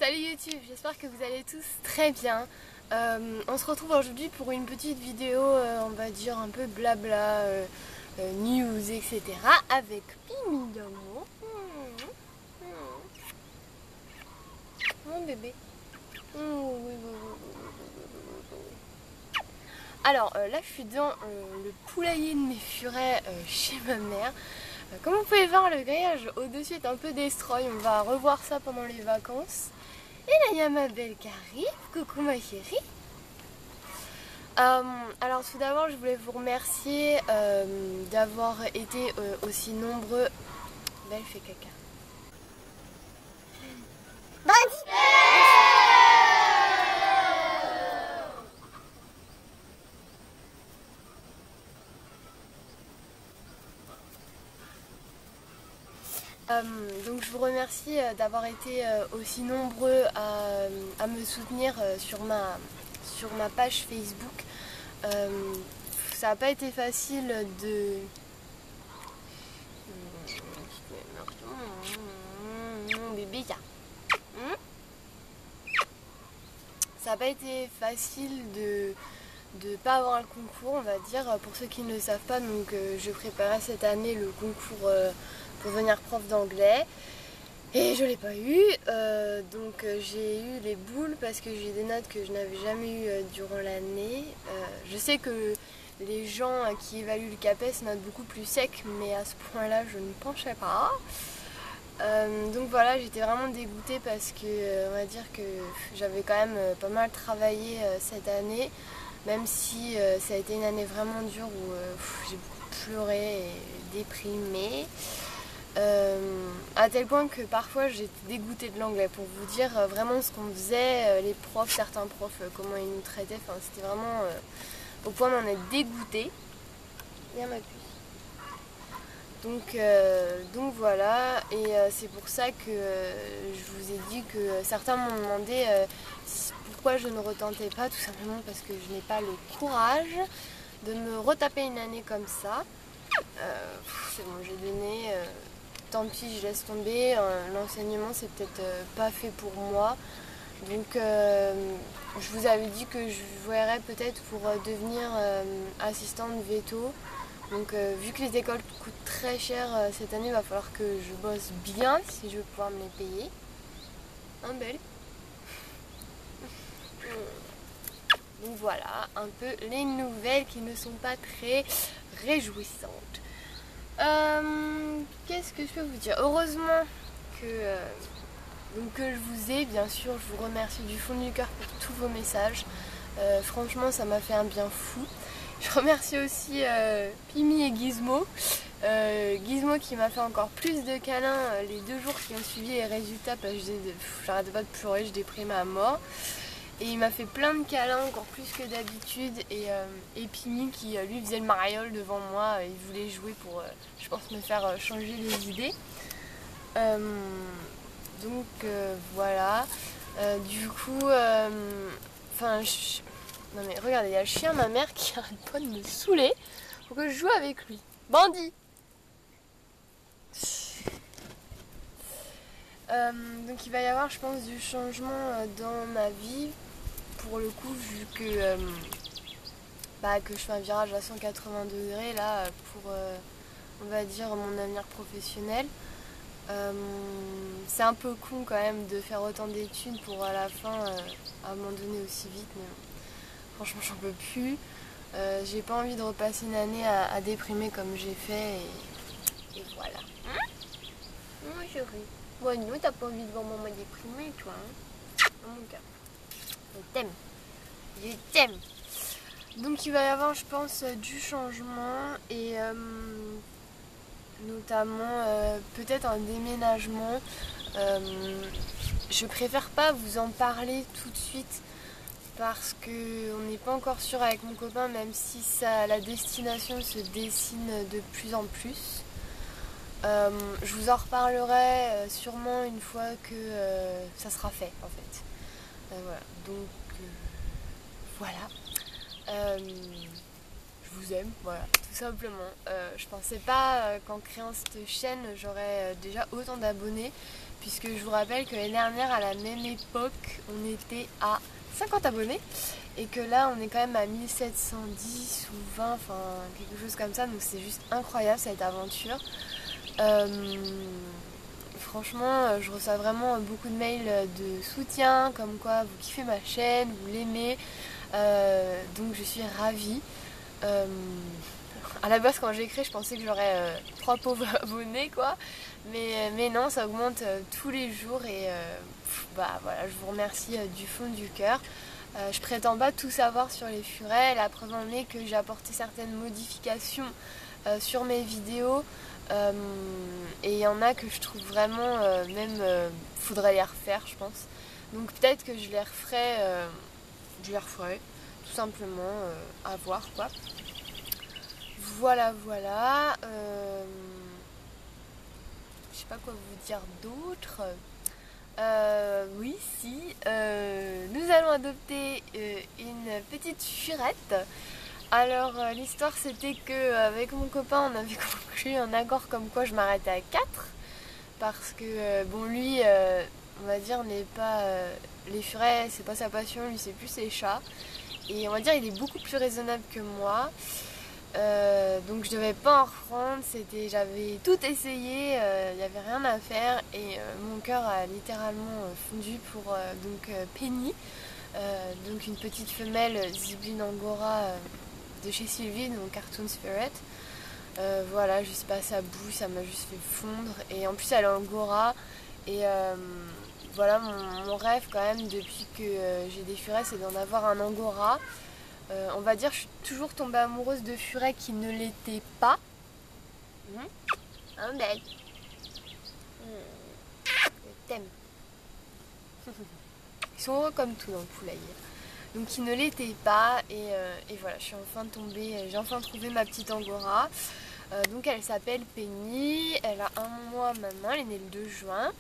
Salut YouTube, j'espère que vous allez tous très bien. On se retrouve aujourd'hui pour une petite vidéo, on va dire un peu blabla, news, etc. avec Pimi d'amour. Mon bébé. Alors là je suis dans le poulailler de mes furets chez ma mère. Comme vous pouvez voir, le grillage au-dessus est un peu destroy, on va revoir ça pendant les vacances. Et là il y a ma belle qui arrive, coucou ma chérie. Alors tout d'abord je voulais vous remercier d'avoir été aussi nombreux. Belle fait caca. Donc je vous remercie d'avoir été aussi nombreux à me soutenir sur ma page Facebook. Ça n'a pas été facile de... Bébé, ça n'a pas été facile de ne pas avoir le concours, on va dire. Pour ceux qui ne le savent pas, donc je préparais cette année le concours pour devenir prof d'anglais et je l'ai pas eu, donc j'ai eu les boules parce que j'ai des notes que je n'avais jamais eues durant l'année. Je sais que les gens qui évaluent le CAPES notent beaucoup plus sec, mais à ce point là je ne penchais pas. Donc voilà, j'étais vraiment dégoûtée parce que on va dire que j'avais quand même pas mal travaillé cette année, même si ça a été une année vraiment dure où j'ai beaucoup pleuré et déprimé. À tel point que parfois j'étais dégoûtée de l'anglais, pour vous dire vraiment ce qu'on faisait, les profs, certains profs, comment ils nous traitaient, enfin c'était vraiment au point d'en être dégoûtée. Viens ma puce. Donc voilà, et c'est pour ça que je vous ai dit que certains m'ont demandé pourquoi je ne retentais pas, tout simplement parce que je n'ai pas le courage de me retaper une année comme ça. C'est bon, j'ai donné, tant pis, je laisse tomber, l'enseignement c'est peut-être pas fait pour moi. Donc je vous avais dit que je verrais peut-être pour devenir assistante veto. Donc vu que les écoles coûtent très cher cette année, il va falloir que je bosse bien si je veux pouvoir me les payer. Hein, belle? Donc voilà, un peu les nouvelles qui ne sont pas très réjouissantes. Qu'est-ce que je peux vous dire? Heureusement que je vous ai, bien sûr, je vous remercie du fond du cœur pour tous vos messages. Franchement, ça m'a fait un bien fou. Je remercie aussi Pimi et Gizmo. Gizmo qui m'a fait encore plus de câlins les 2 jours qui ont suivi les résultats parce que j'arrêtais pas de pleurer, je déprimais à mort. Et il m'a fait plein de câlins, encore plus que d'habitude. Et Pimi qui lui faisait le mariole devant moi, il voulait jouer pour, je pense, me faire changer les idées. Donc voilà. Du coup, non mais regardez, il y a le chien de ma mère qui arrête pas de me saouler pour que je joue avec lui. Bandit! Donc il va y avoir, je pense, du changement dans ma vie pour le coup, vu que je fais un virage à 180 degrés là pour on va dire mon avenir professionnel. C'est un peu con quand même de faire autant d'études pour à la fin abandonner aussi vite, mais franchement j'en peux plus. J'ai pas envie de repasser une année à déprimer comme j'ai fait et voilà. Moi chérie. Bon non, t'as pas envie de voir maman déprimée toi hein. Oh mon cœur. Je t'aime. Je t'aime. Donc il va y avoir je pense du changement et notamment peut-être un déménagement. Je préfère pas vous en parler tout de suite parce qu'on n'est pas encore sûr avec mon copain, même si la destination se dessine de plus en plus. Je vous en reparlerai sûrement une fois que ça sera fait en fait. Voilà, donc voilà. Je vous aime, voilà, tout simplement. Je pensais pas qu'en créant cette chaîne j'aurais déjà autant d'abonnés puisque je vous rappelle que l'année dernière à la même époque on était à 50 abonnés et que là on est quand même à 1710 ou 20, enfin quelque chose comme ça, donc c'est juste incroyable cette aventure. Franchement je reçois vraiment beaucoup de mails de soutien comme quoi vous kiffez ma chaîne, vous l'aimez, donc je suis ravie. À la base quand j'ai créé je pensais que j'aurais 3 pauvres abonnés quoi, mais non, ça augmente tous les jours et bah voilà, je vous remercie du fond du cœur. Je prétends pas tout savoir sur les furets, la preuve en est que j'ai apporté certaines modifications sur mes vidéos et il y en a que je trouve vraiment faudrait les refaire je pense. Donc peut-être que je les referai tout simplement, à voir quoi. Voilà. Je sais pas quoi vous dire d'autre. Oui, si. Nous allons adopter une petite furette. Alors, l'histoire c'était que avec mon copain, on avait conclu un accord comme quoi je m'arrêtais à 4. Parce que, bon, lui, on va dire, n'est pas. Les furets, c'est pas sa passion, lui, c'est plus les chats. Et on va dire, il est beaucoup plus raisonnable que moi. Donc je devais pas en reprendre, j'avais tout essayé, il n'y avait rien à faire et mon cœur a littéralement fondu pour Penny, donc une petite femelle Ziblin Angora de chez Sylvie, donc Cartoon Spirit. Voilà, je sais pas, ça bouge, ça m'a juste fait fondre et en plus elle est Angora et voilà mon rêve quand même depuis que j'ai des furets, c'est d'en avoir un Angora. On va dire, je suis toujours tombée amoureuse de furets qui ne l'étaient pas. Un bel. Je t'aime. Ils sont heureux comme tout dans le poulailler. Donc qui ne l'étaient pas et voilà, je suis enfin tombée, j'ai enfin trouvé ma petite Angora. Donc elle s'appelle Penny, elle a 1 mois maintenant, elle est née le 2 juin.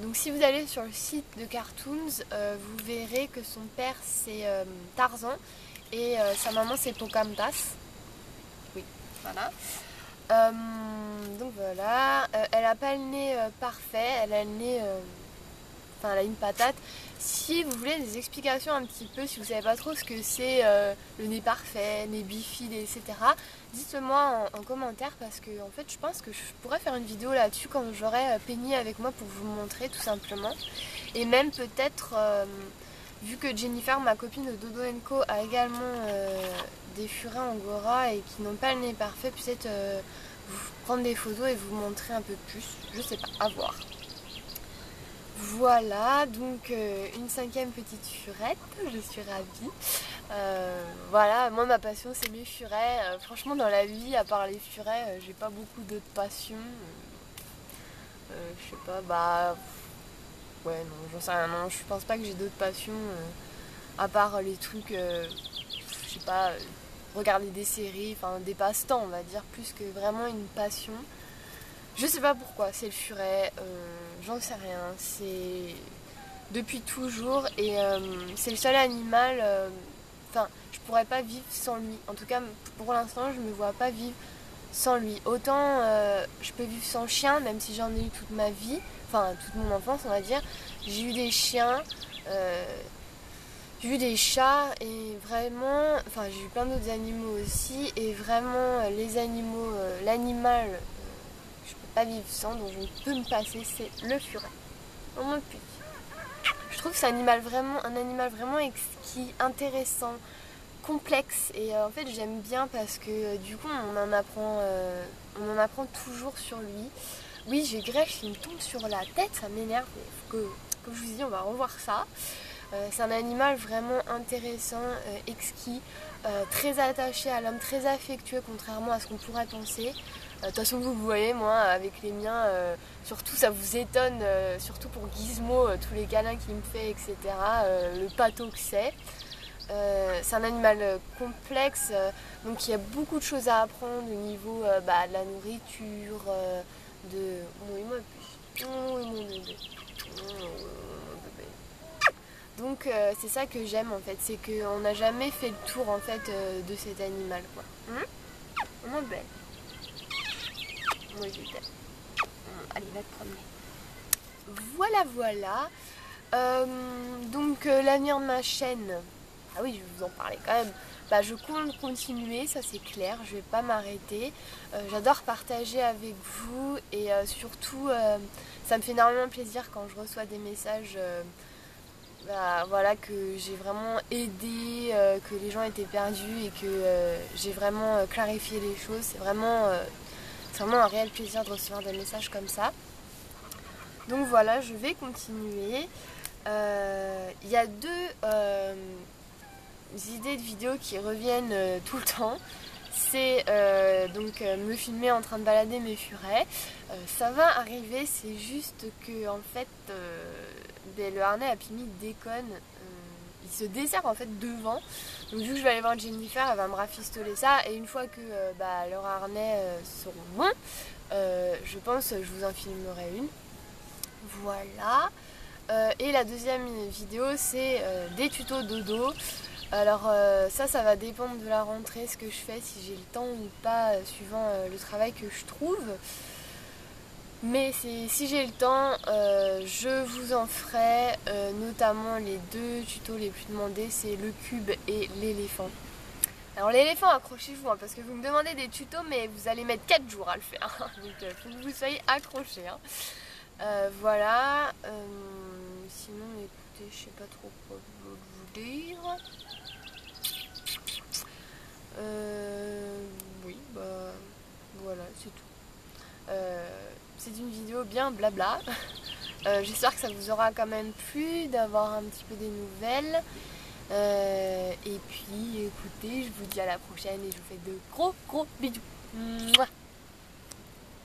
Donc si vous allez sur le site de Cartoons, vous verrez que son père c'est Tarzan. Et sa maman c'est Pocahontas. Oui, voilà. Donc voilà. Elle a pas le nez parfait. Elle a le nez. Enfin, elle a une patate. Si vous voulez des explications un petit peu, si vous savez pas trop ce que c'est le nez parfait, nez bifide, etc., dites-moi en commentaire parce que en fait je pense que je pourrais faire une vidéo là-dessus quand j'aurai Penny avec moi pour vous montrer tout simplement. Et même peut-être. Vu que Jennifer, ma copine de Dodo & Co, a également des furets Angora et qui n'ont pas le nez parfait, peut-être vous prendre des photos et vous montrer un peu plus. Je sais pas, à voir. Voilà, donc une 5e petite furette, je suis ravie. Voilà, moi ma passion c'est mes furets. Franchement dans la vie, à part les furets, j'ai pas beaucoup d'autres passions. Je sais pas, bah... Ouais, non, j'en sais rien, non, je pense pas que j'ai d'autres passions à part les trucs, je sais pas, regarder des séries, enfin des passe-temps on va dire, plus que vraiment une passion. Je sais pas pourquoi, c'est le furet, j'en sais rien, c'est depuis toujours et c'est le seul animal, enfin je pourrais pas vivre sans lui, en tout cas pour l'instant je me vois pas vivre sans lui. Autant je peux vivre sans chien, même si j'en ai eu toute ma vie, enfin toute mon enfance on va dire. J'ai eu des chiens, j'ai eu des chats et vraiment, enfin j'ai eu plein d'autres animaux aussi et vraiment les animaux, l'animal je peux pas vivre sans, donc je ne peux me passer, c'est le furet. Oh mon putain. Je trouve que c'est un animal vraiment exquis, intéressant, complexe et en fait j'aime bien parce que du coup on en apprend toujours sur lui. Oui, j'ai greffe, il me tombe sur la tête, ça m'énerve, mais faut que, comme je vous dis, on va revoir ça. C'est un animal vraiment intéressant, exquis, très attaché à l'homme, très affectueux contrairement à ce qu'on pourrait penser. De toute façon vous voyez, moi avec les miens, surtout ça vous étonne, surtout pour Gizmo, tous les câlins qu'il me fait, etc. Le pâteau que c'est. C'est un animal complexe, donc il y a beaucoup de choses à apprendre au niveau de la nourriture, de... Oui, mon bébé. Donc c'est ça que j'aime en fait, c'est qu'on n'a jamais fait le tour en fait de cet animal quoi. Mon belle. Moi je t'aime. Allez, va te promener. voilà. Donc l'avenir de ma chaîne, ah oui, je vais vous en parler quand même. Bah, je compte continuer, ça c'est clair, je vais pas m'arrêter. J'adore partager avec vous et surtout ça me fait énormément plaisir quand je reçois des messages bah, voilà, que j'ai vraiment aidé, que les gens étaient perdus et que j'ai vraiment clarifié les choses. C'est vraiment un réel plaisir de recevoir des messages comme ça. Donc voilà, je vais continuer. Il y a deux idées de vidéos qui reviennent tout le temps. C'est donc me filmer en train de balader mes furets. Ça va arriver, c'est juste que en fait le harnais à Pimi déconne. Il se dessert en fait devant. Donc vu que je vais aller voir Jennifer, elle va me rafistoler ça. Et une fois que leurs harnais seront bons, je pense que je vous en filmerai une. Voilà. Et la deuxième vidéo, c'est des tutos dodo. Alors ça va dépendre de la rentrée, ce que je fais, si j'ai le temps ou pas, suivant le travail que je trouve. Mais si j'ai le temps, je vous en ferai, notamment les deux tutos les plus demandés, c'est le cube et l'éléphant. Alors l'éléphant, accrochez-vous, hein, parce que vous me demandez des tutos, mais vous allez mettre 4 jours à le faire. Hein, donc il faut que vous soyez accrochés. Hein. Voilà. Sinon, écoutez, je sais pas trop quoi vous dire. Oui, bah voilà, c'est tout. C'est une vidéo bien blabla. J'espère que ça vous aura quand même plu d'avoir un petit peu des nouvelles. Et puis écoutez, je vous dis à la prochaine et je vous fais de gros bisous. Mouah.